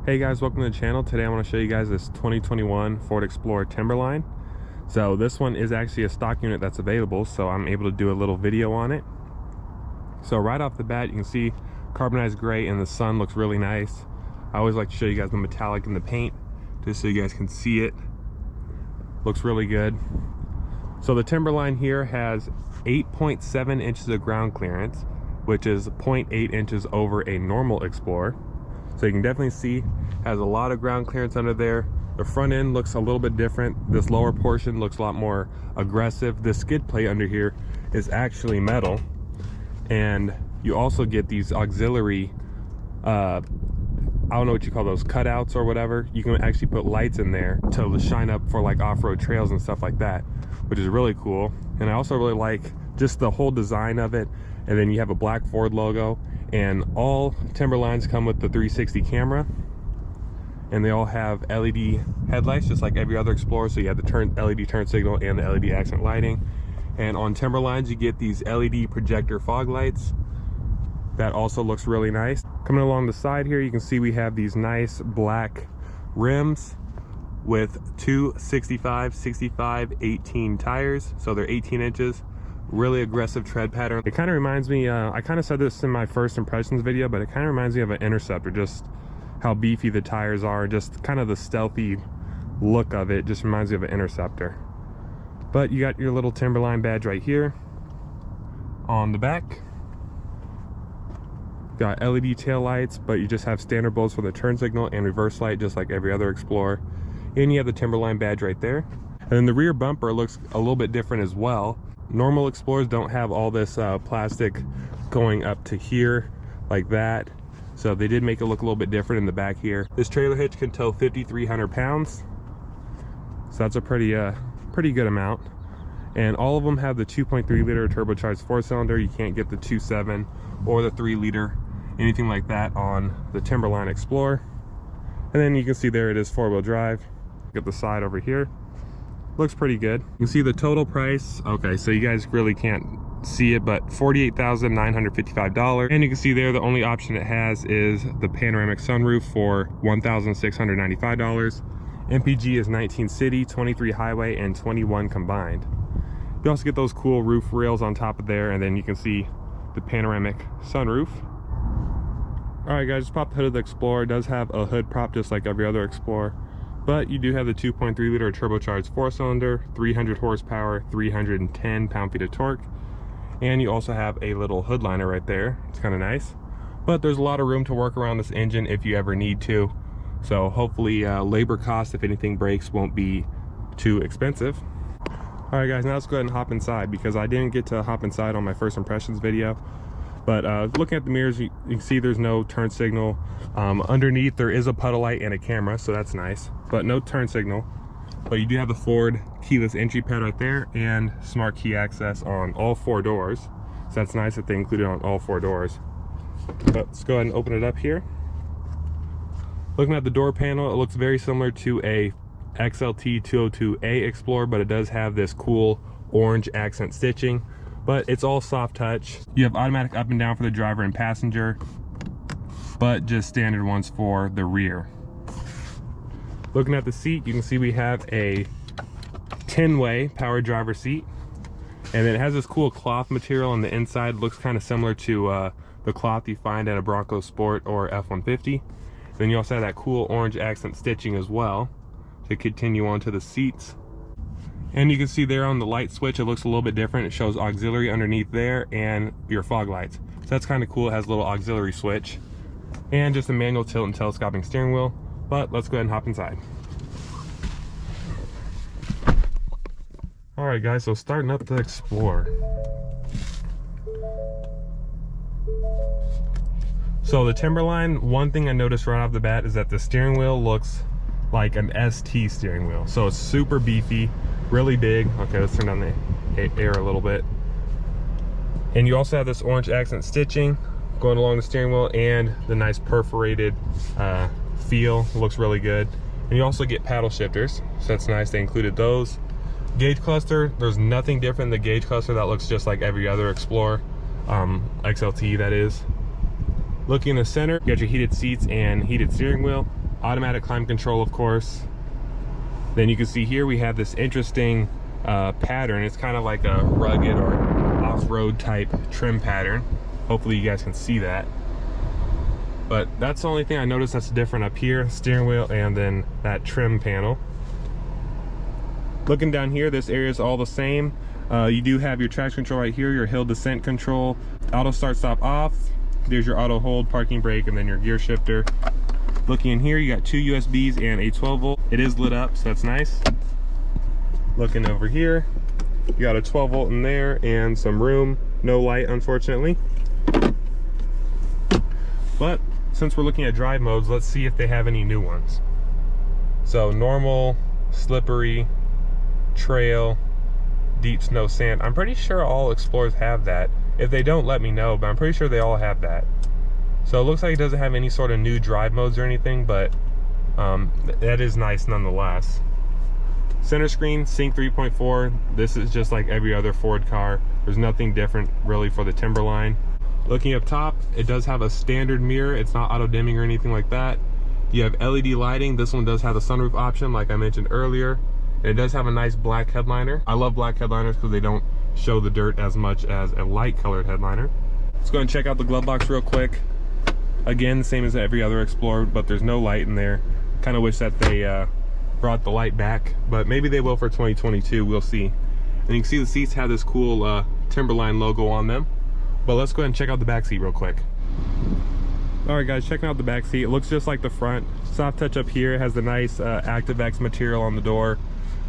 Hey guys, welcome to the channel. Today I want to show you guys this 2021 Ford Explorer Timberline. So this one is actually a stock unit that's available, so I'm able to do a little video on it. So right off the bat, you can see carbonized gray in the sun looks really nice. I always like to show you guys the metallic in the paint, just so you guys can see it. Looks really good. So the Timberline here has 8.7 inches of ground clearance, which is 0.8 inches over a normal Explorer. So you can definitely see has a lot of ground clearance under there. The front end looks a little bit different. This lower portion looks a lot more aggressive. The skid plate under here is actually metal, and you also get these auxiliary I don't know what you call those, cutouts or whatever. You can actually put lights in there to shine up for like off-road trails and stuff like that, which is really cool. And I also really like just the whole design of it. And then you have a black Ford logo, and all Timberlines come with the 360 camera, and they all have LED headlights just like every other Explorer. So you have the LED turn signal and the LED accent lighting. And on Timberlines you get these LED projector fog lights. That also looks really nice. Coming along the side here, you can see we have these nice black rims with two 65, 18 tires. So they're 18 inches. Really aggressive tread pattern. It kind of reminds me, I kind of said this in my first impressions video, but it kind of reminds me of an Interceptor, just how beefy the tires are, just kind of the stealthy look of it just reminds me of an Interceptor. But you got your little Timberline badge right here on the back. Got LED tail lights, but you just have standard bulbs for the turn signal and reverse light just like every other Explorer. And you have the Timberline badge right there. And then the rear bumper looks a little bit different as well. Normal Explorers don't have all this plastic going up to here like that, so they did make it look a little bit different in the back here. This trailer hitch can tow 5,300 pounds, so that's a pretty good amount. And all of them have the 2.3 liter turbocharged 4-cylinder. You can't get the 2.7 or the 3 liter, anything like that on the Timberline Explorer. And then you can see there it is 4-wheel drive. Get the side over here. Looks pretty good. You can see the total price. Okay, so you guys really can't see it, but $48,955. And you can see there the only option it has is the panoramic sunroof for $1,695. MPG is 19 city, 23 highway, and 21 combined. You also get those cool roof rails on top of there, and then you can see the panoramic sunroof. All right guys, just pop the hood of the Explorer. It does have a hood prop just like every other Explorer, but you do have the 2.3 liter turbocharged 4-cylinder, 300 horsepower, 310 pound-feet of torque. And you also have a little hood liner right there. It's kind of nice. But there's a lot of room to work around this engine if you ever need to. So hopefully labor costs, if anything breaks, won't be too expensive. All right guys, now let's go ahead and hop inside, because I didn't get to hop inside on my first impressions video. But looking at the mirrors, you can see there's no turn signal. Underneath there is a puddle light and a camera, so that's nice, but no turn signal. But you do have the Ford keyless entry pad right there and smart key access on all 4 doors. So that's nice that they included on all 4 doors. But let's go ahead and open it up here. Looking at the door panel, it looks very similar to a XLT 202A Explorer, but it does have this cool orange accent stitching. But it's all soft touch. You have automatic up and down for the driver and passenger, but just standard ones for the rear. Looking at the seat, you can see we have a 10-way power driver seat, and then it has this cool cloth material on the inside. Looks kind of similar to the cloth you find at a Bronco Sport or F-150. Then you also have that cool orange accent stitching as well to continue on to the seats. And you can see there on the light switch, it looks a little bit different. It shows auxiliary underneath there and your fog lights. So that's kind of cool. It has a little auxiliary switch and just a manual tilt and telescoping steering wheel. But let's go ahead and hop inside. All right guys, so starting up the Explorer. So the Timberline, one thing I noticed right off the bat is that the steering wheel looks like an ST steering wheel. So it's super beefy, really big. Okay, let's turn down the air a little bit. And you also have this orange accent stitching going along the steering wheel, and the nice perforated feel. Looks really good. And you also get paddle shifters, so that's nice. They included those. Gauge cluster, there's nothing different in the gauge cluster. That looks just like every other Explorer, XLT that is. Looking in the center, you got your heated seats and heated steering wheel. Automatic climate control, of course. Then you can see here we have this interesting pattern. It's kind of like a rugged or off-road type trim pattern. Hopefully you guys can see that. But that's the only thing I noticed that's different up here, steering wheel and then that trim panel. Looking down here, this area is all the same. You do have your traction control right here, your hill descent control, auto start stop off. There's your auto hold, parking brake, and then your gear shifter. Looking in here, you got 2 USBs and a 12 volt. It is lit up, so that's nice. Looking over here, you got a 12 volt in there and some room. No light, unfortunately. But since we're looking at drive modes, let's see if they have any new ones. So normal, slippery, trail, deep snow, sand. I'm pretty sure all Explorers have that. If they don't, let me know, but I'm pretty sure they all have that. So it looks like it doesn't have any sort of new drive modes or anything, but that is nice nonetheless. Center screen, Sync 3.4. This is just like every other Ford car. There's nothing different really for the Timberline. Looking up top, it does have a standard mirror. It's not auto dimming or anything like that. You have LED lighting. This one does have the sunroof option like I mentioned earlier. It does have a nice black headliner. I love black headliners because they don't show the dirt as much as a light colored headliner. Let's go and check out the glove box real quick. Again, same as every other Explorer, but there's no light in there. Kind of wish that they brought the light back, but maybe they will for 2022. We'll see. And you can see the seats have this cool Timberline logo on them. But let's go ahead and check out the back seat real quick. All right, guys, checking out the back seat. It looks just like the front. Soft touch up here. It has the nice ActiveX material on the door.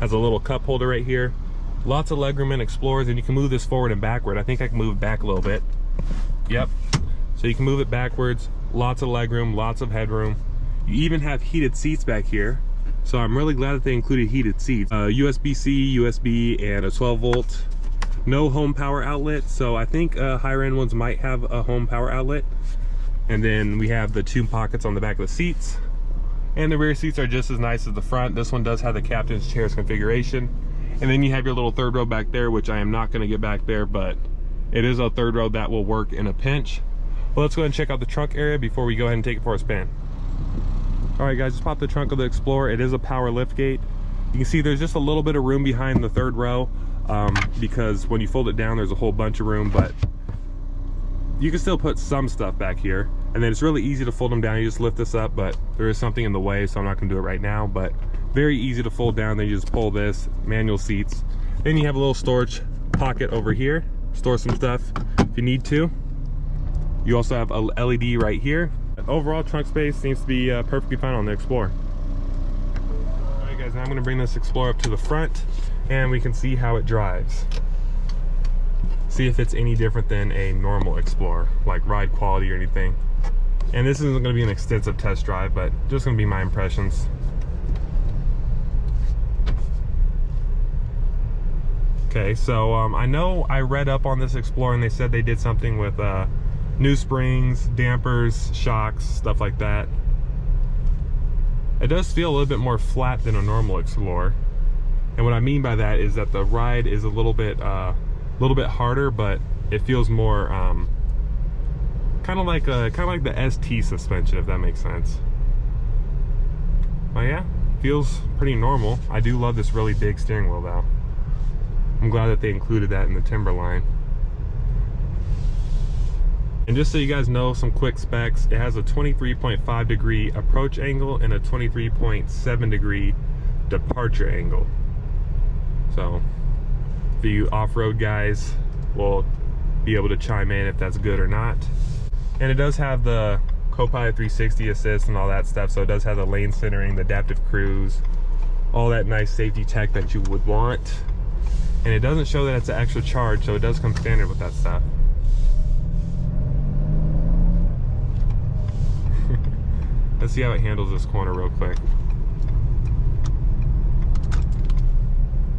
Has a little cup holder right here. Lots of legroom in Explorers, and you can move this forward and backward. I think I can move it back a little bit. Yep. So you can move it backwards. Lots of legroom, lots of headroom. You even have heated seats back here. So I'm really glad that they included heated seats. USB-C, USB, and a 12 volt. No home power outlet, so I think higher end ones might have a home power outlet. And then we have the 2 pockets on the back of the seats. And the rear seats are just as nice as the front. This one does have the captain's chairs configuration. And then you have your little third row back there, which I am not going to get back there, but it is a third row that will work in a pinch. Well, let's go ahead and check out the trunk area before we go ahead and take it for a spin. All right, guys, just pop the trunk of the Explorer. It is a power lift gate. You can see there's just a little bit of room behind the third row because when you fold it down, there's a whole bunch of room, but you can still put some stuff back here. And then it's really easy to fold them down. You just lift this up, but there is something in the way, so I'm not gonna do it right now, but very easy to fold down. Then you just pull this, manual seats. Then you have a little storage pocket over here. Store some stuff if you need to. You also have a LED right here. Overall trunk space seems to be perfectly fine on the Explorer. All right, guys, now I'm gonna bring this Explorer up to the front and we can see how it drives. See if it's any different than a normal Explorer, like ride quality or anything. And this isn't gonna be an extensive test drive, but just gonna be my impressions. Okay, so I know I read up on this Explorer and they said they did something with new springs, dampers, shocks, stuff like that. It does feel a little bit more flat than a normal Explorer. And what I mean by that is that the ride is a little bit harder, but it feels more kind of like the ST suspension, if that makes sense. But yeah, feels pretty normal. I do love this really big steering wheel though. I'm glad that they included that in the Timberline. And just so you guys know some quick specs, it has a 23.5 degree approach angle and a 23.7 degree departure angle. So if you off-road guys will be able to chime in if that's good or not. And it does have the Copilot 360 assist and all that stuff, so it does have the lane centering, the adaptive cruise, all that nice safety tech that you would want. And it doesn't show that it's an extra charge, so it does come standard with that stuff. Let's see how it handles this corner real quick.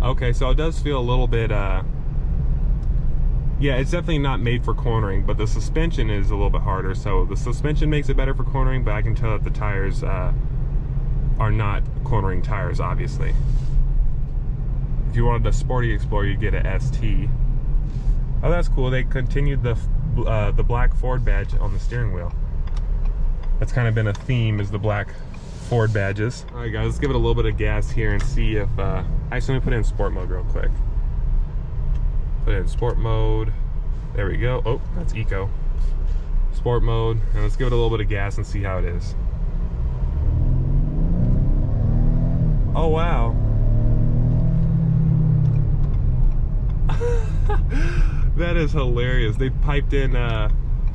Okay, so it does feel a little bit, yeah, it's definitely not made for cornering, but the suspension is a little bit harder. So the suspension makes it better for cornering, but I can tell that the tires are not cornering tires, obviously. If you wanted a sporty Explorer, you'd get a ST. Oh, that's cool. They continued the black Ford badge on the steering wheel. That's kind of been a theme, is the black Ford badges. All right guys, let's give it a little bit of gas here and see if, actually let me put it in sport mode real quick. Put it in sport mode. There we go. Oh, that's eco. Sport mode, and let's give it a little bit of gas and see how it is. Oh wow. That is hilarious. They piped in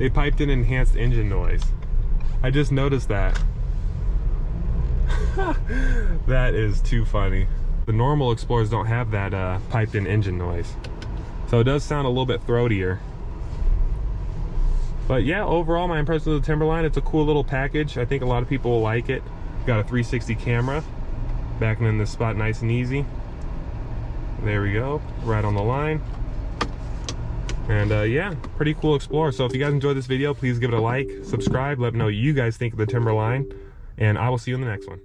enhanced engine noise. I just noticed that. That is too funny. The normal Explorers don't have that piped in engine noise. So it does sound a little bit throatier. But yeah, overall my impression of the Timberline, it's a cool little package. I think a lot of people will like it. Got a 360 camera, backing in this spot nice and easy. There we go, right on the line. And yeah, pretty cool Explorer. So if you guys enjoyed this video, please give it a like, subscribe, let me know what you guys think of the Timberline, and I will see you in the next one.